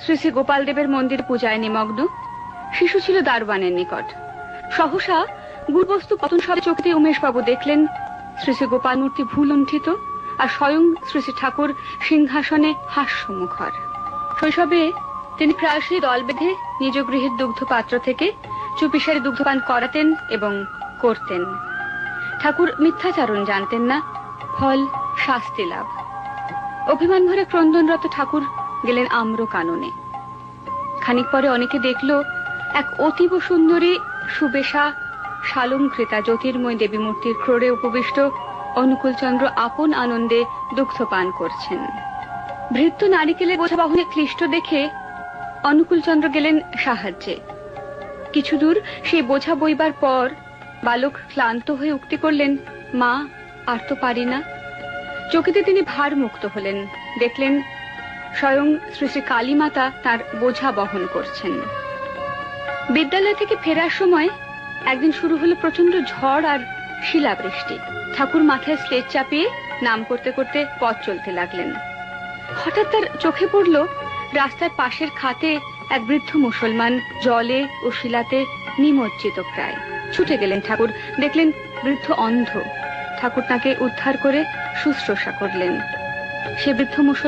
শ্রী শ্রী গোপাল দেবের মন্দির পূজায় নিমগ্ন। শিশু ছিল দারোয়ানের নিকট। সহসা গুরুবস্তু পতন সবে চোখে উমেশবাবু দেখলেন শ্রী শ্রী গোপাল মূর্তি ভূলুণ্ঠিত, আর স্বয়ং শ্রী শ্রী ঠাকুর সিংহাসনে হাস্যমুখর। শৈশবে তিনি প্রায়শই দল বেঁধে নিজ গৃহের দুগ্ধ পাত্র থেকে চুপিসারে দুগ্ধপান করাতেন এবং করতেন। ঠাকুর মিথ্যাচারণ জানতেন না, ফল শাস্তি লাভ। অভিমান ভরে ক্রন্দনরত ঠাকুর গেলেন আম্র কাননে। খানিক পরে অনেকে দেখল এক অতীব সুন্দরী সুবেশা শালঙ্কৃতা জ্যোতির্ময় দেবী মূর্তির ক্রোড়ে উপবিষ্ট অনুকূলচন্দ্র আপন আনন্দে দুগ্ধপান করছেন। ভৃত্য নারিকেলের বোঝা বহনে ক্লিষ্ট দেখে অনুকূলচন্দ্র গেলেন সাহায্যে। কিছু দূর সেই বোঝা বইবার পর বালক ক্লান্ত হয়ে উক্তি করলেন, মা, আর তো পারি না। চকিতে তিনি ভার মুক্ত হলেন, দেখলেন স্বয়ং শ্রী শ্রী কালী মাতা তার বোঝা বহন করছেন। বিদ্যালয় থেকে ফেরার সময় একদিন শুরু হলো প্রচন্ড ঝড় আর শিলাবৃষ্টি। ঠাকুর মাথায় স্লেট চাপিয়ে নাম করতে করতে পথ চলতে লাগলেন। হঠাৎ তার চোখে পড়ল রাস্তার পাশের খাতে এক বৃদ্ধ মুসলমান জলে ও শিলাতে নিমজ্জিত প্রায়। ছুটে গেলেন ঠাকুর, দেখলেন বৃদ্ধ অন্ধ। ঠাকুর তাকে উদ্ধার করে শুশ্রূষা করলেন। সে বৃদ্ধ মুসলমান